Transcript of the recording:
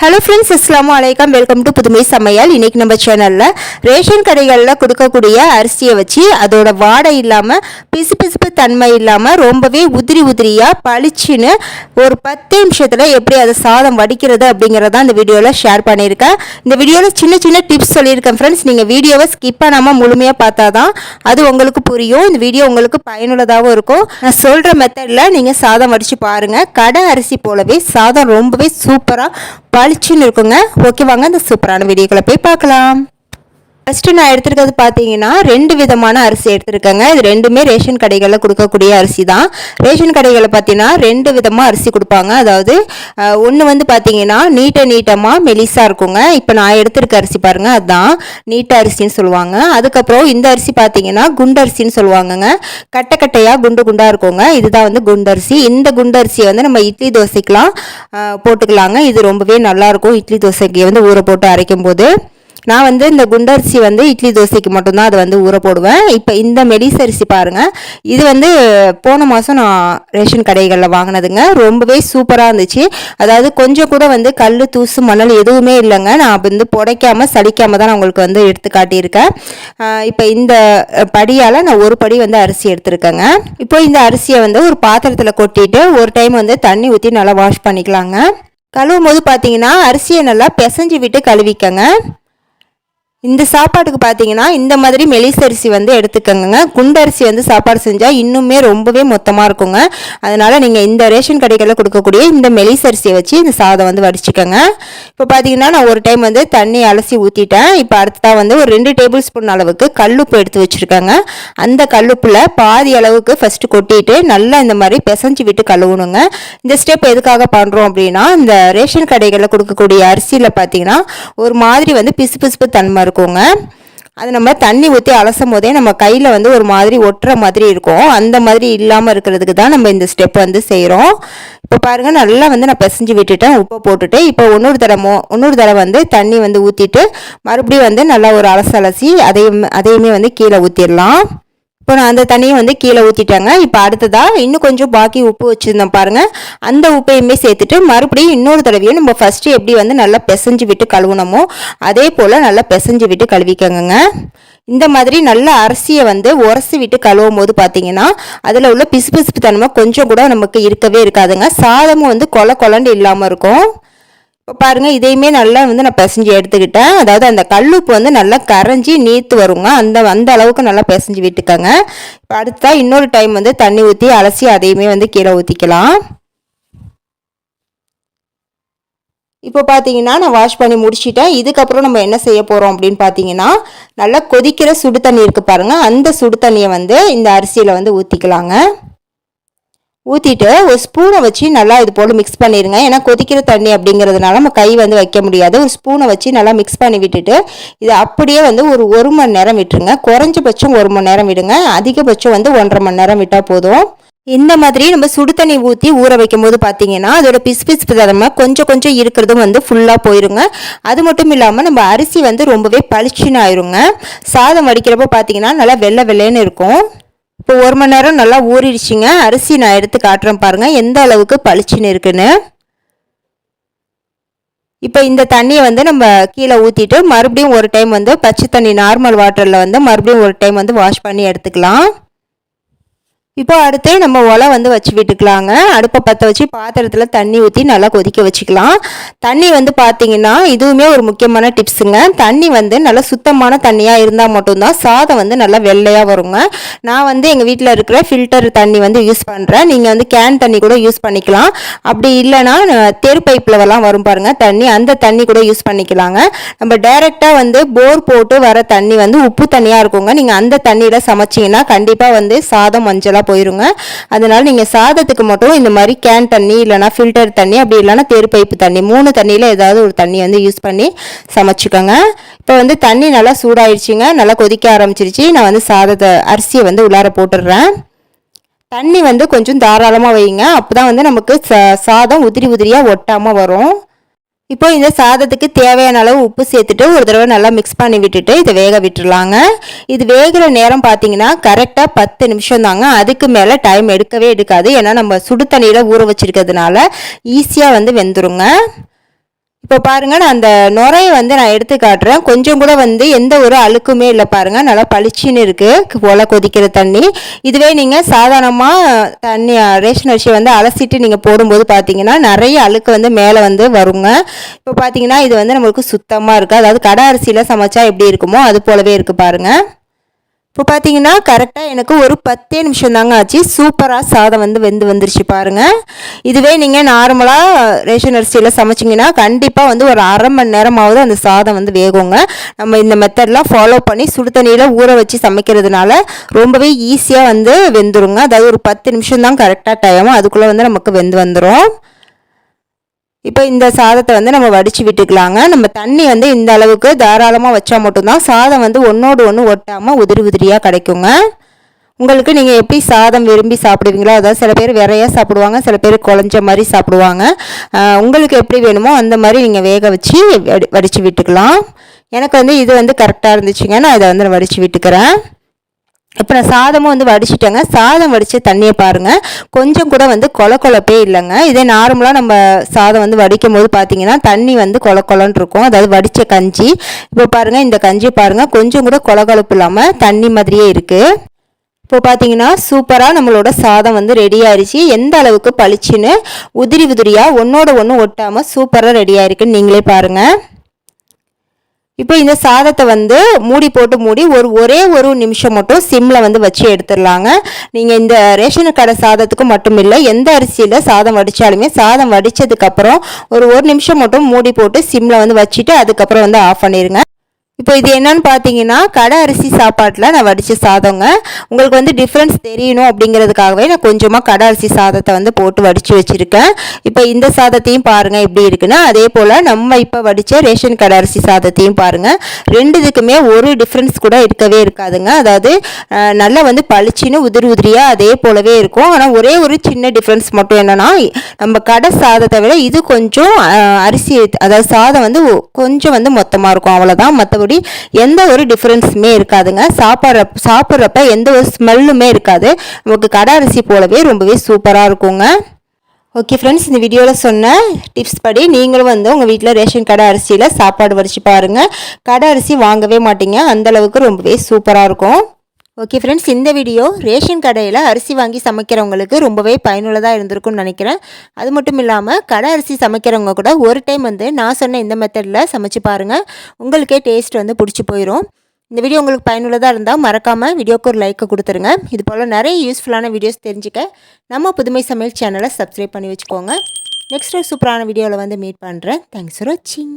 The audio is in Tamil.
ஹலோ ஃப்ரெண்ட்ஸ், அஸ்ஸலாமு அலைக்கும். வெல்கம் டு புதுமை சமையல். இன்றைக்கி நம்ம சேனலில் ரேஷன் கடைகளில் கொடுக்கக்கூடிய அரிசியை வச்சு அதோட வாடை இல்லாமல் பிசுபிசுப்பு தன்மை இல்லாமல் ரொம்பவே உதிரியாக பளிச்சுன்னு ஒரு 10 நிமிஷத்தில் எப்படி அதை சாதம் வடிக்கிறது அப்படிங்கிறத இந்த வீடியோவில் ஷேர் பண்ணியிருக்கேன். இந்த வீடியோவில் சின்ன சின்ன டிப்ஸ் சொல்லியிருக்கேன் ஃப்ரெண்ட்ஸ். நீங்கள் வீடியோவை ஸ்கிப் பண்ணாமல் முழுமையாக பார்த்தா தான் அது உங்களுக்கு புரியும். இந்த வீடியோ உங்களுக்கு பயனுள்ளதாகவும் இருக்கும். நான் சொல்கிற மெத்தடில் நீங்கள் சாதம் வடித்து பாருங்கள். கடை அரிசி போலவே சாதம் ரொம்பவே சூப்பராக பளிச்சுன்னு இருக்குங்க. ஓகே, வாங்க இந்த சூப்பரான வீடியோக்களை போய் பார்க்கலாம். ஃபஸ்ட்டு நான் எடுத்துருக்கிறது பார்த்தீங்கன்னா 2 விதமான அரிசி எடுத்துருக்கேங்க. இது ரெண்டுமே ரேஷன் கடைகளில் கொடுக்கக்கூடிய அரிசி தான். ரேஷன் கடைகளில் பார்த்தீங்கன்னா 2 விதமாக அரிசி கொடுப்பாங்க. அதாவது ஒன்று வந்து பார்த்தீங்கன்னா நீட்டமாக மெலிசாக இருக்குங்க. இப்போ நான் எடுத்துருக்க அரிசி பாருங்கள், அதுதான் நீட்ட அரிசின்னு சொல்லுவாங்க. அதுக்கப்புறம் இந்த அரிசி பார்த்தீங்கன்னா குண்டரிசின்னு சொல்லுவாங்கங்க. கட்டையாக குண்டாக இருக்குங்க. இதுதான் வந்து குண்டரிசி. இந்த குண்டரிசியை வந்து நம்ம இட்லி தோசைக்கெலாம் போட்டுக்கலாங்க. இது ரொம்பவே நல்லாயிருக்கும் இட்லி தோசைக்கு வந்து ஊற போட்டு அரைக்கும் போது. நான் வந்து இந்த குண்டரிசி வந்து இட்லி தோசைக்கு மட்டும்தான் அதை வந்து ஊற போடுவேன். இப்போ இந்த மெலிஸ் அரிசி பாருங்கள், இது வந்து போன மாதம் நான் ரேஷன் கடைகளில் வாங்கினதுங்க. ரொம்பவே சூப்பராக இருந்துச்சு. அதாவது கொஞ்சம் கூட வந்து கல் தூசு மணல் எதுவுமே இல்லைங்க. நான் வந்து புடைக்காமல் சலிக்காமல் தான் நான் உங்களுக்கு வந்து எடுத்து காட்டியிருக்கேன். இப்போ இந்த படியால் நான் ஒரு படி வந்து அரிசி எடுத்துருக்கேங்க. இப்போ இந்த அரிசியை வந்து ஒரு பாத்திரத்தில் கொட்டிட்டு ஒரு டைம் வந்து தண்ணி ஊற்றி நல்லா வாஷ் பண்ணிக்கலாங்க. கழுவும் போது பார்த்தீங்கன்னா அரிசியை நல்லா பிசைஞ்சு விட்டு கழுவிக்கங்க. இந்த சாப்பாட்டுக்கு பார்த்தீங்கன்னா இந்த மாதிரி மெலிசரிசி வந்து எடுத்துக்கோங்க. குண்டரிசி வந்து சாப்பாடு செஞ்சால் இன்னுமே ரொம்பவே மொத்தமாக இருக்குங்க. அதனால் நீங்கள் இந்த ரேஷன் கடைகளில் கொடுக்கக்கூடிய இந்த மெலிசரிசியை வச்சு இந்த சாதம் வந்து வடிச்சுக்கோங்க. இப்போ பார்த்தீங்கன்னா நான் ஒரு டைம் வந்து தண்ணி அலசி ஊற்றிட்டேன். இப்போ அடுத்ததாக வந்து ஒரு 2 டேபிள் ஸ்பூன் அளவுக்கு கல்லுப்பு எடுத்து வச்சுருக்கேங்க. அந்த கல்லுப்பில் பாதி அளவுக்கு ஃபஸ்ட்டு கொட்டிட்டு நல்லா இந்த மாதிரி பிசைஞ்சு விட்டு கழுவணுங்க. இந்த ஸ்டெப் எதுக்காக பண்ணுறோம் அப்படின்னா, இந்த ரேஷன் கடைகளில் கொடுக்கக்கூடிய அரிசியில் பார்த்தீங்கன்னா ஒரு மாதிரி வந்து பிசுபிசுப்பு தன்மை இருக்குங்க. அது நம்ம தண்ணி ஊற்றி அலசும் போதே நம்ம கையில் வந்து ஒரு மாதிரி ஒட்டுற மாதிரி இருக்கும். அந்த மாதிரி இல்லாமல் இருக்கிறதுக்கு தான் நம்ம இந்த ஸ்டெப் வந்து செய்கிறோம். இப்போ பாருங்கள், நல்லா வந்து நான் பிசைஞ்சு விட்டுட்டேன், உப்பை போட்டுட்டு. இப்போ இன்னொரு தடவை வந்து தண்ணி வந்து ஊற்றிட்டு மறுபடியும் வந்து நல்லா ஒரு அலசி அதையுமே வந்து கீழே ஊற்றிடலாம். இப்போ நான் அந்த தண்ணியை வந்து கீழே ஊற்றிட்டேங்க. இப்போ அடுத்ததாக இன்னும் கொஞ்சம் பாக்கி உப்பு வச்சுருந்தேன் பாருங்கள், அந்த உப்பையுமே சேர்த்துட்டு மறுபடியும் இன்னொரு தடவையும் நம்ம ஃபஸ்ட்டு எப்படி வந்து நல்லா பிசைஞ்சு விட்டு கழுவுனமோ அதே போல் நல்லா பிசைஞ்சு விட்டு கழுவிக்கங்க. இந்த மாதிரி நல்ல அரிசியை வந்து உரசி விட்டு கழுவும் போது பார்த்தீங்கன்னா அதில் உள்ள பிசுபிசுப்பு தன்மை கொஞ்சம் கூட நமக்கு இருக்கவே இருக்காதுங்க. சாதமும் வந்து கொலன்னு இல்லாமல் இருக்கும். இப்போ பாருங்கள், இதையுமே நல்லா வந்து நான் பிசைஞ்சு எடுத்துக்கிட்டேன். அதாவது அந்த கல்லுப்பு வந்து நல்லா கரைஞ்சி நீத்து வருங்க. அந்த அளவுக்கு நல்லா பிசைஞ்சு விட்டுக்கோங்க. இப்போ அடுத்தா இன்னொரு டைம் வந்து தண்ணி ஊற்றி அலசி அதையுமே வந்து கீழே ஊற்றிக்கலாம். இப்போ பார்த்தீங்கன்னா நான் வாஷ் பண்ணி முடிச்சிட்டேன். இதுக்கப்புறம் நம்ம என்ன செய்ய போகிறோம் அப்படின்னு பார்த்தீங்கன்னா, நல்லா கொதிக்கிற சுடு தண்ணி இருக்குது பாருங்கள், அந்த சுடு தண்ணியை வந்து இந்த அரிசியில் வந்து ஊற்றிக்கலாங்க. ஊற்றிட்டு ஒரு ஸ்பூனை வச்சு நல்லா இது போல் மிக்ஸ் பண்ணிடுங்க. ஏன்னா கொதிக்கிற தண்ணி அப்படிங்கிறதுனால நம்ம கை வந்து வைக்க முடியாது. ஒரு ஸ்பூனை வச்சு நல்லா மிக்ஸ் பண்ணி விட்டுட்டு இதை அப்படியே வந்து ஒரு 1 மணி நேரம் விட்டுருங்க. குறைஞ்சபட்சம் 1 மணி நேரம் விடுங்க. அதிகபட்சம் வந்து 1.5 மணி நேரம் விட்டால் போதும். இந்த மாதிரி நம்ம சுடு தண்ணி ஊற்றி ஊற வைக்கும் போது பார்த்தீங்கன்னா அதோட பிசுபிசுப்பு தன்மை கொஞ்சம் இருக்கிறதும் வந்து ஃபுல்லாக போயிருங்க. அது மட்டும் இல்லாமல் நம்ம அரிசி வந்து ரொம்பவே பளிச்சுன்னு ஆயிருங்க. சாதம் வடிக்கிறப்ப பார்த்தீங்கன்னா நல்லா வெள்ளைன்னு இருக்கும். இப்போ 1 மணி நேரம் நல்லா ஊறிடுச்சிங்க. அரிசி நான் எடுத்து காட்டுறேன் பாருங்கள் எந்த அளவுக்கு பளிச்சுன்னு இருக்குன்னு. இப்போ இந்த தண்ணியை வந்து நம்ம கீழே ஊற்றிட்டு மறுபடியும் ஒரு டைம் வந்து பச்சை தண்ணி நார்மல் வாட்டரில் வந்து மறுபடியும் ஒரு டைம் வந்து வாஷ் பண்ணி எடுத்துக்கலாம். இப்போ அடுத்து நம்ம ஒலை வந்து வச்சு விட்டுக்கலாங்க. அடுப்பை பற்ற வச்சு பாத்திரத்தில் தண்ணி ஊற்றி நல்லா கொதிக்க வச்சுக்கலாம். தண்ணி வந்து பார்த்தீங்கன்னா இதுவுமே ஒரு முக்கியமான டிப்ஸுங்க. தண்ணி வந்து நல்லா சுத்தமான தண்ணியாக இருந்தால் மட்டும்தான் சாதம் வந்து நல்லா வெள்ளையாக வருங்க. நான் வந்து எங்கள் வீட்டில் இருக்கிற ஃபில்டர் தண்ணி வந்து யூஸ் பண்ணுறேன். நீங்கள் வந்து கேன் தண்ணி கூட யூஸ் பண்ணிக்கலாம். அப்படி இல்லைன்னா தெரு பைப்பிலலாம் வரும் பாருங்கள் தண்ணி, அந்த தண்ணி கூட யூஸ் பண்ணிக்கலாங்க. நம்ம டைரெக்டாக வந்து போர் போட்டு வர தண்ணி வந்து உப்பு தண்ணியாக இருக்குங்க. நீங்கள் அந்த தண்ணியில் சமைச்சிங்கன்னா கண்டிப்பாக வந்து சாதம் மஞ்சளாக போயிருங்க. அதனால நீங்கள் சாதத்துக்கு மட்டும் இந்த மாதிரி கேன் தண்ணி இல்லைனா ஃபில்டர் தண்ணி அப்படி இல்லைனா தெரு பைப்பு தண்ணி 3 தண்ணியில் ஏதாவது ஒரு தண்ணி வந்து யூஸ் பண்ணி சமைச்சுக்கோங்க. இப்போ வந்து தண்ணி நல்லா சூடாயிடுச்சுங்க, நல்லா கொதிக்க ஆரம்பிச்சிருச்சு. நான் வந்து அரிசியை வந்து உள்ளார போட்டுடுறேன். தண்ணி வந்து கொஞ்சம் தாராளமாக வைங்க, அப்போ தான் வந்து நமக்கு சாதம் உதிரியாக ஒட்டாமல் வரும். இப்போ இந்த சாதத்துக்கு தேவையான அளவு உப்பு சேர்த்துட்டு ஒரு தடவை நல்லா மிக்ஸ் பண்ணி விட்டுட்டு இதை வேக விட்டுருலாங்க. இது வேகிற நேரம் பார்த்தீங்கன்னா கரெக்டாக 10 நிமிஷம் தாங்க. அதுக்கு மேலே டைம் எடுக்காது. ஏன்னா நம்ம சுடு தண்ணியில் ஊற வச்சிருக்கிறதுனால ஈஸியாக வந்து வெந்துருங்க. இப்போ பாருங்கள், நான் அந்த நுரையை வந்து நான் எடுத்து காட்டுறேன். கொஞ்சம் கூட வந்து எந்த ஒரு அழுக்குமே இல்லை பாருங்கள், நல்லா பளிச்சின்னு இருக்குது ஒலை கொதிக்கிற தண்ணி. இதுவே நீங்கள் சாதாரணமாக தண்ணி ரேஷன் அரிசியை வந்து அலசிட்டு நீங்கள் போடும்போது பார்த்தீங்கன்னா நிறைய அழுக்கு வந்து மேலே வந்து வருங்க. இப்போ பார்த்தீங்கன்னா இது வந்து நம்மளுக்கு சுத்தமாக இருக்குது. அதாவது கடை அரிசியில் சமைச்சா எப்படி இருக்குமோ அது போலவே இருக்குது பாருங்கள். இப்போ பார்த்தீங்கன்னா கரெக்டாக எனக்கு ஒரு 10 நிமிஷம் தாங்க ஆச்சு. சூப்பராக சாதம் வந்து வந்துருச்சு பாருங்கள். இதுவே நீங்கள் நார்மலாக ரேஷன் அரிசியில் சமைச்சிங்கன்னா கண்டிப்பாக வந்து ஒரு அரை மணி நேரமாவது அந்த சாதம் வந்து வேகுங்க. நம்ம இந்த மெத்தட்லாம் ஃபாலோ பண்ணி சுடு தண்ணியில் ஊற வச்சு சமைக்கிறதுனால ரொம்பவே ஈஸியாக வந்து வெந்துருங்க. அதாவது ஒரு 10 நிமிஷம் தான் கரெக்டாக டைம், அதுக்குள்ளே வந்து நமக்கு வந்துடும். இப்போ இந்த சாதத்தை வந்து நம்ம வடித்து விட்டுக்கலாங்க. நம்ம தண்ணி வந்து இந்த அளவுக்கு தாராளமாக வச்சா மட்டும்தான் சாதம் வந்து ஒன்றோடு ஒன்று ஒட்டாமல் உதிரியாக கிடைக்குங்க. உங்களுக்கு நீங்கள் எப்படி சாதம் விரும்பி சாப்பிடுவீங்களோ, அதாவது சில பேர் விரையாக சாப்பிடுவாங்க, சில பேர் குழஞ்ச மாதிரி சாப்பிடுவாங்க. உங்களுக்கு எப்படி வேணுமோ அந்த மாதிரி நீங்கள் வேக வச்சு வடித்து விட்டுக்கலாம். எனக்கு வந்து இது வந்து கரெக்டாக இருந்துச்சுங்க. நான் இதை வந்து வடித்து விட்டுக்கிறேன். இப்போ நான் சாதமும் வந்து வடிச்சிட்டேங்க. சாதம் வடித்த தண்ணியை பாருங்கள், கொஞ்சம் கூட வந்து கொலப்பே இல்லைங்க. இதே நார்மலாக நம்ம சாதம் வந்து வடிக்கும் போது பார்த்தீங்கன்னா தண்ணி வந்து கொலன்னு இருக்கும், அதாவது வடித்த கஞ்சி. இப்போ பாருங்கள், இந்த கஞ்சி பாருங்கள், கொஞ்சம் கூட கொலப்பு இல்லாமல் தண்ணி மாதிரியே இருக்குது. இப்போ பார்த்தீங்கன்னா சூப்பராக நம்மளோட சாதம் வந்து ரெடி ஆயிடுச்சு. எந்த அளவுக்கு பளிச்சுன்னு உதிரியாக ஒன்றோட ஒன்று ஒட்டாமல் சூப்பராக ரெடி ஆயிருக்குன்னு நீங்களே பாருங்கள். இப்போ இந்த சாதத்தை வந்து மூடி ஒரே ஒரு நிமிஷம் மட்டும் சிம்மில் வந்து வச்சு எடுத்துடலாங்க. நீங்கள் இந்த ரேஷன் கடை சாதத்துக்கு மட்டும் இல்லை, எந்த அரிசியில் சாதம் வடித்தாலுமே சாதம் வடித்ததுக்கப்புறம் ஒரு நிமிஷம் மட்டும் மூடி போட்டு சிம்மில் வந்து வச்சுட்டு அதுக்கப்புறம் வந்து ஆஃப் பண்ணிடுங்க. இப்போ இது என்னன்னு பார்த்தீங்கன்னா கடை அரிசி சாப்பாட்டில் நான் வடித்த சாதங்க. உங்களுக்கு வந்து டிஃப்ரென்ஸ் தெரியணும் அப்படிங்கிறதுக்காகவே நான் கொஞ்சமாக கடை அரிசி சாதத்தை வந்து போட்டு வடித்து வச்சுருக்கேன். இப்போ இந்த சாதத்தையும் பாருங்கள் எப்படி இருக்குன்னா, அதே போல் நம்ம இப்போ வடித்த ரேஷன் கடை அரிசி சாதத்தையும் பாருங்கள். ரெண்டுத்துக்குமே ஒரு டிஃப்ரென்ஸ் கூட இருக்கவே இருக்காதுங்க. அதாவது நல்லா வந்து பளிச்சின்னு உதிரியாக அதே போலவே இருக்கும். ஆனால் ஒரே ஒரு சின்ன டிஃப்ரென்ஸ் மட்டும் என்னென்னா, நம்ம கடை சாதத்தை விட இது கொஞ்சம் அரிசி, அதாவது சாதம் வந்து கொஞ்சம் வந்து மொத்தமாக இருக்கும், அவ்வளோதான். மற்றபடி எந்த ஒரு டிஃபரன்ஸுமே இருக்காதுங்க. சாப்பிட்றப்ப எந்த ஒரு ஸ்மெல்லுமே இருக்காது. நமக்கு கடை அரிசி போலவே ரொம்பவே சூப்பராக இருக்குங்க. ஓகே ஃப்ரெண்ட்ஸ், இந்த வீடியோவில் சொன்ன டிப்ஸ் படி நீங்களும் வந்து உங்கள் வீட்டில் ரேஷன் கடை அரிசியில் சாப்பாடு வடித்து பாருங்கள். கடை அரிசி வாங்கவே மாட்டீங்க, அந்தளவுக்கு ரொம்பவே சூப்பராக இருக்கும். ஓகே ஃப்ரெண்ட்ஸ், இந்த வீடியோ ரேஷன் கடையில் அரிசி வாங்கி சமைக்கிறவங்களுக்கு ரொம்பவே பயனுள்ளதாக இருந்திருக்கும்னு நினைக்கிறேன். அது மட்டும் இல்லாமல் கடை அரிசி சமைக்கிறவங்க கூட ஒரு டைம் வந்து நான் சொன்ன இந்த மெத்தடில் சமைச்சு பாருங்கள், உங்களுக்கே டேஸ்ட் வந்து பிடிச்சி போயிடும். இந்த வீடியோ உங்களுக்கு பயனுள்ளதாக இருந்தால் மறக்காமல் வீடியோக்கு ஒரு லைக்கை கொடுத்துருங்க. இது போல் நிறைய யூஸ்ஃபுல்லான வீடியோஸ் தெரிஞ்சுக்க நம்ம புதுமை சமையல் சேனலை சப்ஸ்கிரைப் பண்ணி வச்சுக்கோங்க. நெக்ஸ்ட் ஒரு சூப்பரான வீடியோவில் வந்து மீட் பண்ணுறேன். தேங்க்ஸ் ஃபார் வாட்சிங்.